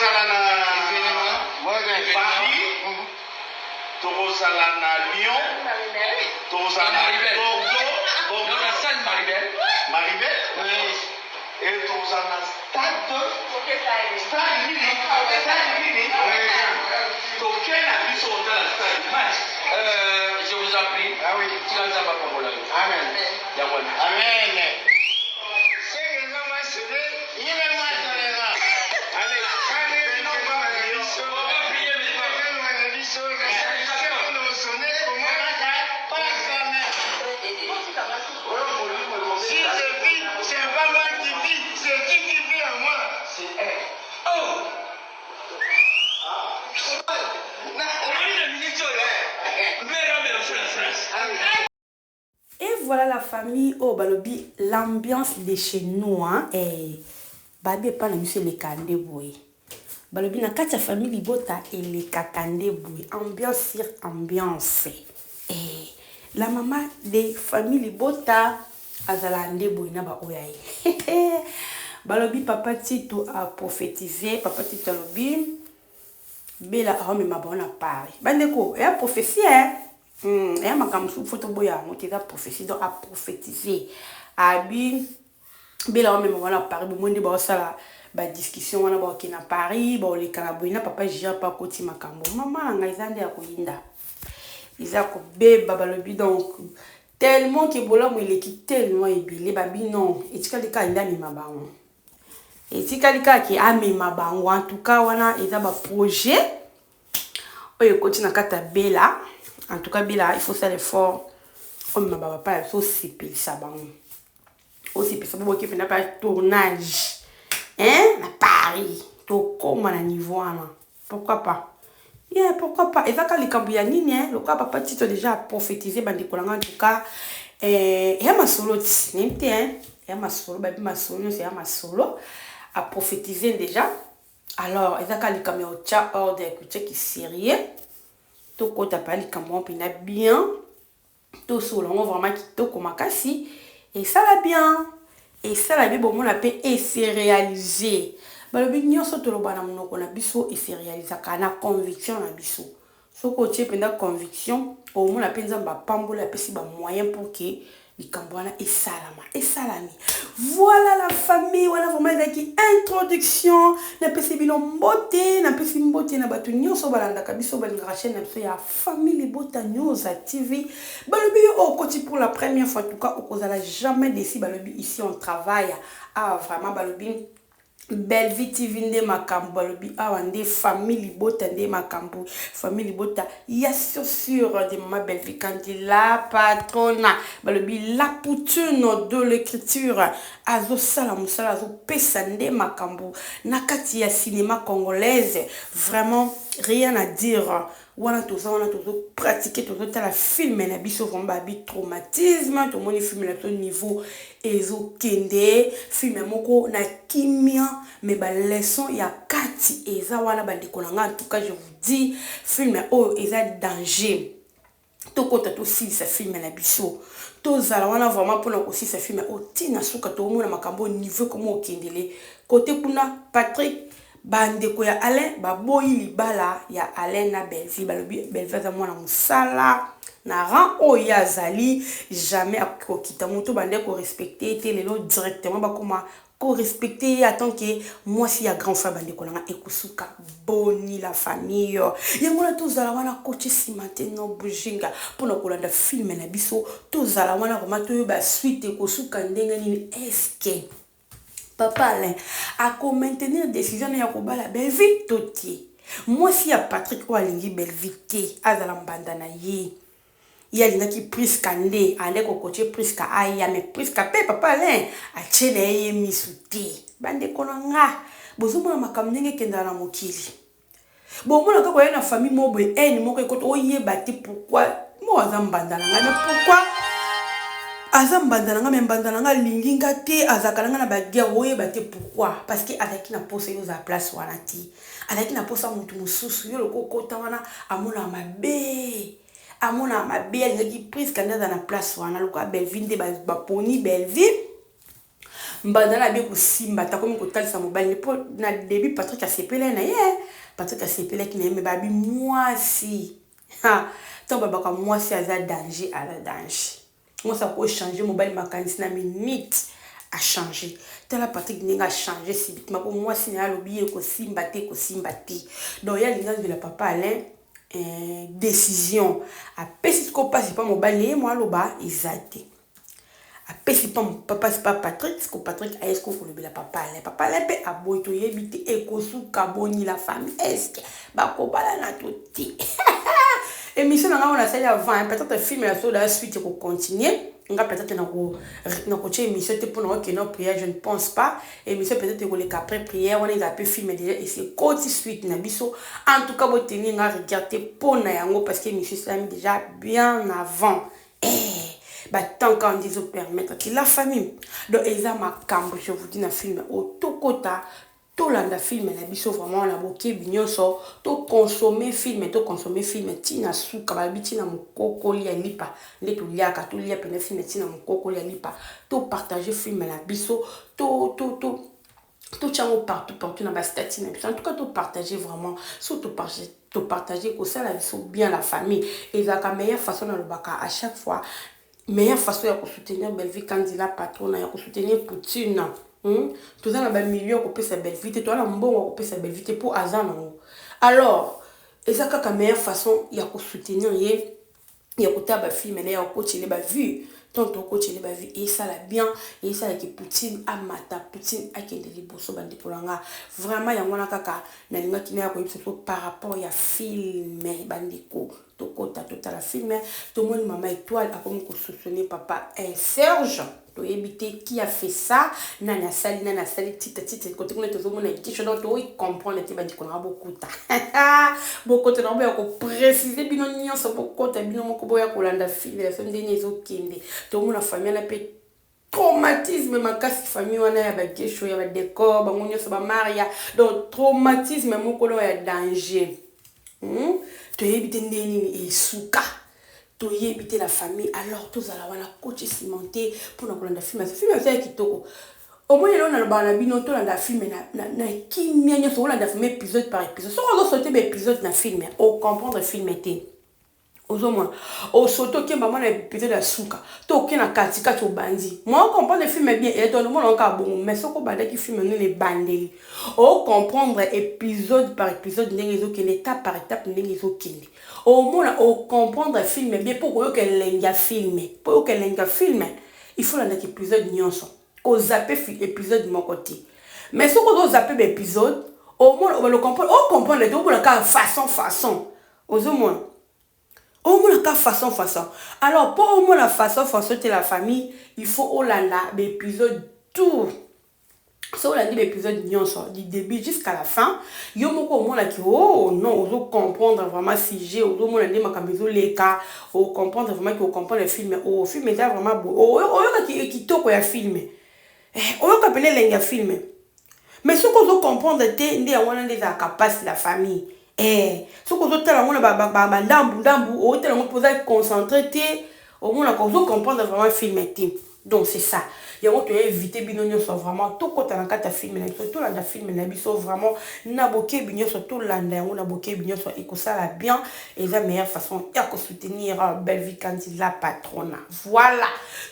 tokozala na Paris, tokozala na Lyon, tokozala na Bordeaux, la salle Maribel, et tokozala na stade nini toke na biso otala stade match. Je vous en prie. Ah oui. Amen. Amen. Et voilà la famille, oh balobi, l'ambiance de chez nous, hein, et babi pas na monsieur le kande boy. Balobi na katia famille libota et le kakande boy, ambiance sur ambiance. Et la maman de famille libota azalande boy na ba oyaye. Balobi papa Tito a prophétisé, papa Tito lobi bela homme ma bonne à Paris. Bandeko, et a prophétie hein. Et a makamsu photo boya, moteza prophétie donc a prophétisé. Abi bela homme ma bonne à Paris, bon monde ba sala ba discussion wana ba kina Paris, ba le kanaboina papa jia pa koti makambo. Maman nga izande ya koyinda. Izako beba balobi donc tellement que bola mo il est tellement ébélé babi non, et tika lika inda mi mabango. Et si quelqu'un qui a mis ma banque, en tout cas, on a un projet. On continue à kata Bella. En tout cas, Bella, il faut faire l'effort. On m'a pas aussi pile ça banque. Aussi pile ça banque qui fait pas tournage. Hein? À Paris. To comme à niveau là. Pourquoi pas? Yeah, pourquoi pas? Et ça quand les cambouya nini hein, le cas papa Tito déjà prophétisé bandi kolanga en tout cas. Et ma solo n'importe hein. Et ma solo, baby ma solo, c'est ma solo. A prophétisé déjà. Alors, il y a des caméras hors d'écouter qui sérieux. Tout côté pas les caméras bien. Tout sur on vraiment qui tout comme cassi et ça va bien. Et ça va bien bon on appelle et c'est réalisé. Ba le bien surtout le bana monoko na biso et c'est réalisé kana conviction na biso. So côté penda conviction au moins la penza ba pambola pesi ba moyen pour que les cambouana et salama et salami. Voilà la famille, voilà vraiment qui introduction na pesi bino mbote na pesi mbote na batu nyonso balanda kabiso balinga chaîne na biso ya famille Bota News TV. Balobi au côté pour la première fois en tout cas au kozala jamais déci balobi ici on travaille à vraiment balobi Belle vie TV nde makambo balobi awande famille Bota nde makambo famille Bota ya sûr de maman Belle vie Candila patrona balobi la poutune de l'écriture azo sala musala azo pesa nde makambo nakati ya cinéma congolaise vraiment rien à dire wana toza pratiquer toza la film na biso vomba bi traumatisme to moni film na to niveau ezo kende film moko na kimia mais ba leçon ya kati eza wana bandiko nanga en tout cas je vous dis film o eza danger to kota to si sa film na biso to zala wana vraiment pour aussi sa film o tina suka to mona makambo niveau comment okendele côté kuna Patrick bandeko ya Alain baboyi libala ya Alain na Belvi balobi Belvi za mwana musala na ran oyo azali jamais akokita moto bandeko respecter te lelo directement bakoma ko respecter attend que moi si ya grand frère bandeko nanga ekusuka boni la famille yango na tozala wana coach simate no bujinga pona kolanda film na biso tozala wana vraiment to ba suite ekosuka ndenge nini eske Papa Alain a maintenir décision ya kobala Belvi totie. Moi si ya Patrick ou alingi Belvi te azala mbanda na ye. Ya linga ki priska nde ande ko coacher priska aya mais priska pe Papa Alain a tchene ye misuti. Bande konanga bozomona makamnenge kenda na mokili. Bon mona ko na famille mo boy ni moko ko oyeba te pourquoi mo azambanda na ngana pourquoi azambanda nga membanda nga linginga te azakalanga na baguerre oyeba te pourquoi parce que azaki na posa yo za place wana ti azaki na posa mutu mususu yo lokokota wana amona mabe azaki prise kanda na place wana loka Belvi nde ba poni Belvi mbanda na bien kosimba ta komi kotalisa mobali po na début Patrick asepele na ye Patrick asepele ki na ye me babi mwasi tant babaka mwasi aza danger à la danger moi ça peut changer mobali makanisi na minute a changé tala Patrick ninga changé subitement pour moi si na lobi ko simba te donc il y a l'ingénieur de la papa Alain décision a pesi ko passe pas mobali moi loba izate a pesi pas papa c'est pas Patrick ce que Patrick a est-ce qu'on le papa Alain pe aboito yebite e ko suka boni la famille est-ce ba ko bala na toti émission na on a celle avant peut-être film la sur la suite pour continuer on va peut-être na ko che émission te pour que non prière je ne pense pas émission peut-être que les après prière on a pu filmer déjà et c'est côté suite na biso en tout cas vous tenir à regarder pour na yango parce que émission ça mis déjà bien avant bah tant qu'on dit au permettre que la famille donc Eza Makambo je vous dis na film au tokota to landa film na biso vraiment la boké binyoso to consommer film tina suka ba bitina mukoko lia lipa leto liaka to lia pena film tina mukoko lia lipa to partager film na biso to chango partout na ba statut na biso en tout cas to partager vraiment surtout partager que ça la biso bien la famille et la meilleure façon dans le baka à chaque fois meilleure façon de soutenir Belle-Vie candidat patron ya soutenir Poutine tout ça na ba million ko pesa Belle-Vie toi la mbongo ko pesa Belle-Vie pour azana alors et ça ka meilleure façon ya ko soutenir ye ya ko ta ba film na ya ko chile ba vue tonton ko chile ba vue et ça la bien et ça que Poutine amata Poutine akende liboso bandi polanga vraiment ya ngona kaka na linga kina ya ko yipso par rapport ya film bandiko kota total la film tout le monde maman étoile a comme soupçonner papa Serge to éviter qui a fait ça nana sali tita côté qu'on est toujours mon question donc il comprend les tibadi qu'on a beaucoup de nombre ya ko préciser bino nyonso beaucoup ta bino moko boya ko landa film la film dernier zokende tout le monde la famille na pe traumatisme makasi famille wana ya ba gesho ya ba décor ba ngonyo ba maria donc traumatisme moko lo ya danger to éviter ndeni et souka to éviter la famille alors tous ala wana coach cimenté pour na kolanda film ça kitoko au moins là on a le bana bino to landa film na kimia nyoso landa film épisode par épisode so on sauter épisode na film au comprendre film était ozomona o soto ke maman na épisode ya souka to ke na katika to bandi moi comprendre le film bien et tout le monde encore bon mais soko banda ki film ne les bandeli o comprendre épisode par épisode ndenge zo étape par étape ndenge zo kende au moins o comprendre film bien pour que lenga film il faut landa épisode nyonso o zapper épisode de mon côté mais soko zo zapper épisode au moins on va le comprendre o comprendre tout pour la façon ozomona au moins la façon alors pour au moins la façon de la famille il faut au l'épisode tout ça on a dit l'épisode du début jusqu'à la fin yo moko au moins là qui oh non on comprendre vraiment sujet au moins on a ma camiso les cas on comprendre vraiment que on comprend le film au film est vraiment beau oh qui toko ya film on va appeler lenga film mais ce qu'on doit comprendre té ndé on a des capacités la famille ce qu'on doit tellement ba ndambu o tellement poser concentrer au moins on doit comprendre vraiment film donc c'est ça il y a autre éviter binonyo so vraiment tout côté na kata film na tout la film na biso vraiment na boké binyo so tout landa on a boké binyo so et que ça la bien et la meilleure façon ya ko soutenir Belle-Vie candidat patronat voilà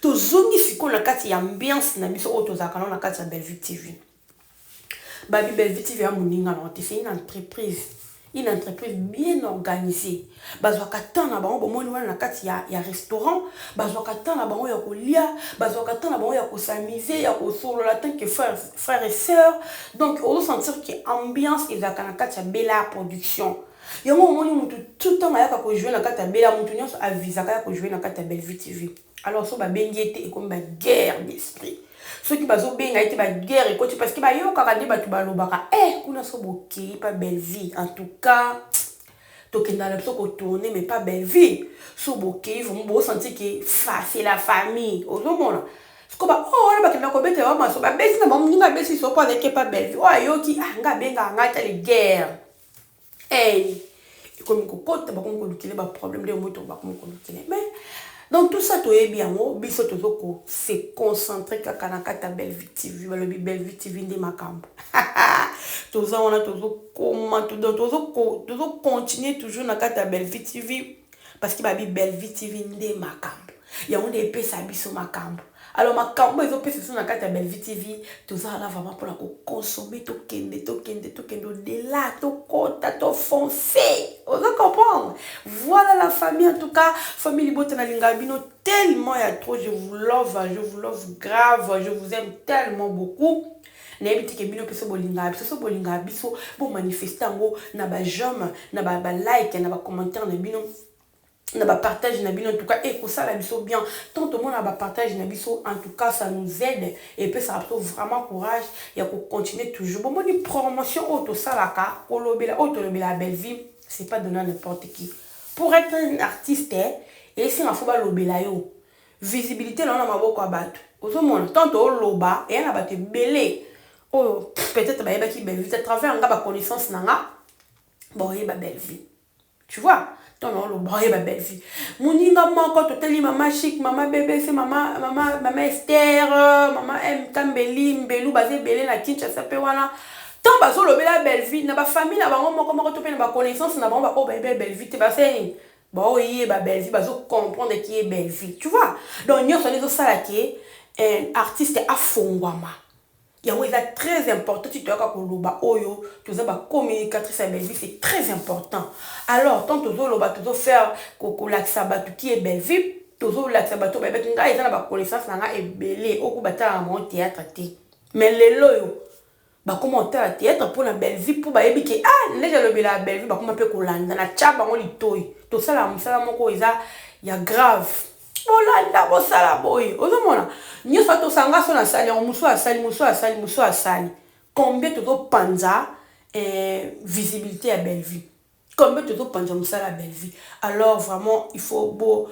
to zongi siko na kati ya ambiance na biso auto za kana na kati ya Belle-Vie TV babi Belle-Vie TV ya muninga na c'est une entreprise bien organisée bazwaka temps na bango bomoni wana na kati ya restaurant bazwaka temps na bango ya kolia bazwaka temps na bango ya kosamiser ya kosolola tant que frères et sœurs donc on sentir que ambiance ezaka na kati ya Bella production yango omoni mutu tout temps ayaka ko jouer na kati ya Bella mutu nyonso avisaka ya ko jouer na kati ya Belle-Vie TV alors so ba bengi ete comme ba guerre d'esprit ceux qui bazo benga été ba guerre et parce que ba yo kaka de batu balobaka kuna so boki pas Belle-Vie en tout cas to kenda la ko tourner mais pas Belle-Vie so boki vous mo sentir que c'est la famille ozomona ko ba oh ba kenda ko bete wa maso ba besi na ba mninga besi so pas avec pas Belle-Vie oh yo ki nga benga ngata les guerre comme ko kota ba ko lukile ba problème de moto ba ko lukile mais Donc tout ça, tu es bien, biso tozoko se concentrer kaka na kata Belle Vie TV, balobi Belle Vie TV nde makambo. Toza wana tozo comment tozo continuer toujours na kata Belle Vie TV parce que babi Belle Vie TV nde makambo. Ya on de pesa biso makambo. Alors makambo ezo pesa sur na kata Belle Vie TV, toza là vraiment pour la consommer to kende de là to kota to foncer. On va comprendre. Voilà la famille, en tout cas, famille Libota na Lingabino, tellement il y a trop, je vous love grave, je vous aime tellement beaucoup. N'habitez que bino peso bolinga biso bo manifester ngo na ba j'aime, na ba like, na ba commentaire na bino. Na ba partage na bino en tout cas et que ça la biso bien tant au monde na ba partage na biso en tout cas ça nous aide et puis ça apporte vraiment courage et à continuer toujours bon une promotion auto salaka olobela la Belle Vie c'est pas donner à n'importe qui pour être un artiste et si on faut ba lobela yo visibilité là na maboko abatu ozomona tant au loba et na ba te belé oh peut-être ba yeba ki Belle Vie à travers nga ba connaissance nanga bon yeba Belle Vie tu vois. Non, le bras est ma belle fille. Moninga manko totali maman chic, maman bébé, c'est maman Esther, maman M Kambeli, Mbelou, basé belé na Kinshasa pe wana. Tant baso le la belle vie, na ba famille na bango moko moko topé na ba connaissance na bango ba oh bébé belle vie te ba c'est bon oui ba belle vie baso comprendre qui est belle vie, tu vois. Donc nyo so les sala ki un artiste afongwama. C'est très important. Si tu as une communicatrice à Belle Vie, c'est très important. Alors, tant que tu as faire qui est Belle Vie, tu as fait connaissance et belé au théâtre. Mais les loyaux, commenter à théâtre pour la Belle Vie, pour que la Belle Vie, comment peut Kolanda, na tchaba on litoi. Tout ça là, il y a grave. Olanda bosala boy ozomona nyoso to sanga so na sali muso asali combien to panza visibilité à Belle Vie combien to panza musala Belle Vie alors vraiment il faut bo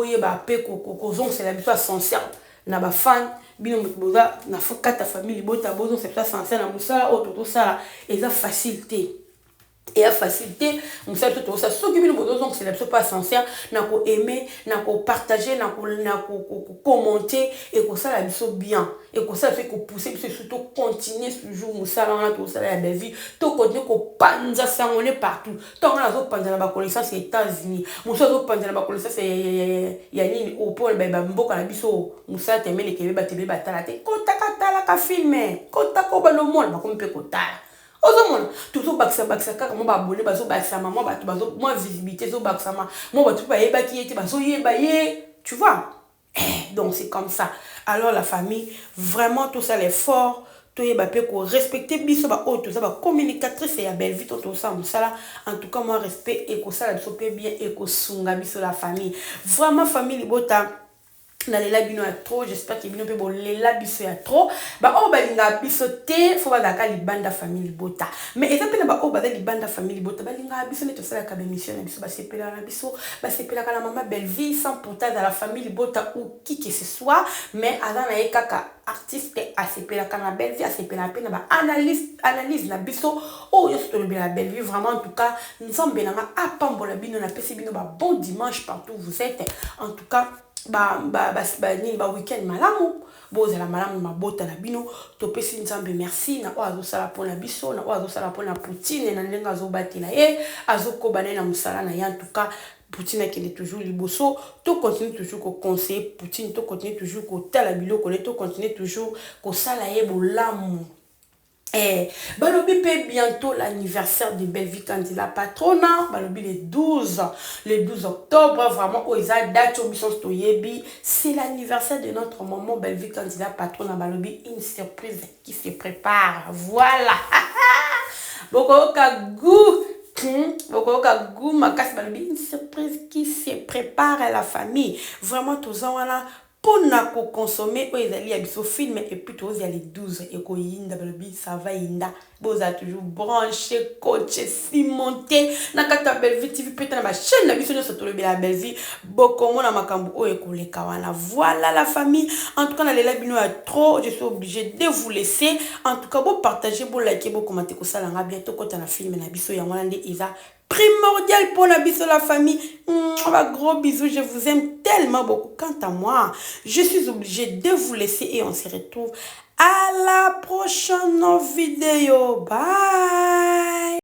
yeba pe ko zon c'est l'habitude sincère na ba fan bino boza na fokata famille bota bozo c'est ça sincère na musala auto sala et ça facilité et à faciliter nous savons tout ça ce qui nous besoin donc c'est pas sincère n'a ko aimer n'a ko partager n'a ko commenter et que ça la biso bien et que ça fait que pousser surtout continuer ce jour nous savons là tout ça la Belle Vie tout continuer ko panza ça on est partout tant on a zo panza na ba connaissance aux États-Unis nous zo panza na ba connaissance ya nini au pôle ba mboka na biso musa teme le kebe ba tebe ba tala te ko takatala ka filmer ko takoba le monde ba ko mpe ko tala ozomona toujours baksa kaka mo ba abonné bazo baksa maman bato bazo moi visibilité zo baksa moi bato ba yeba ki ete bazo yeba ye tu vois donc c'est comme ça alors la famille vraiment tout ça l'effort to yeba pe ko respecter biso ba auto ça ba communicatrice ya Belle Vie tout ça musala en tout cas moi respect et ko ça la biso pe bien et ko sunga biso la famille vraiment famille Libota na lela bino ya trop j'espère que bino pe bo lela biso ya trop ba o balinga biso te faut ba daka libanda famille Libota mais ezapena ba o ba libanda famille Libota balinga biso ne to sala ka émission na biso ba sepela na biso ba sepela ka na maman Belle Vie sans pourtant dans la famille Libota ou qui que ce soit mais ala na kaka artiste a sepela ka na Belle Vie a sepela pe na ba analyse na biso o yo to la Belle Vie vraiment en tout cas nous sommes benanga apambola bino na pesi bino ba bon dimanche partout où vous êtes en tout cas ba week-end malamu bozala malamu mabota na bino topesi nzambe merci na oazo sala pona biso na oazo sala pona Poutine na ndenga zo batela ye azokoba na musala na ya en tout cas Poutine qui est toujours liboso to continue toujours ko conseiller Poutine to continue toujours ko tala biloko to continue toujours ko sala ye bolamu. Balobi pe bientôt l'anniversaire de Belle Vie Kandila Patrona balobi le 12 octobre vraiment oisa date obisons toyebi c'est l'anniversaire de notre maman Belle Vie Kandila Patrona balobi une surprise qui se prépare voilà boko goût makasi balobi une surprise qui se prépare à la famille vraiment tous en voilà pour nous consommer les amis film et puis tous les 12 et ko yinda balobi ça va yinda boza toujours branché coaché cimenté na kata Belle Vie TV peut-être na chaîne na biso nyo soto le la Belle Vie boko mona makambu o ekoleka wana voilà la famille en tout cas na lela bino ya trop je suis obligé de vous laisser en tout cas bon partager bon liker bon commenter ko sala nga bientôt quand na film na biso ya wana nde eza primordial pour la biso la famille. Gros bisous, je vous aime tellement beaucoup. Quant à moi, je suis obligée de vous laisser et on se retrouve à la prochaine vidéo. Bye.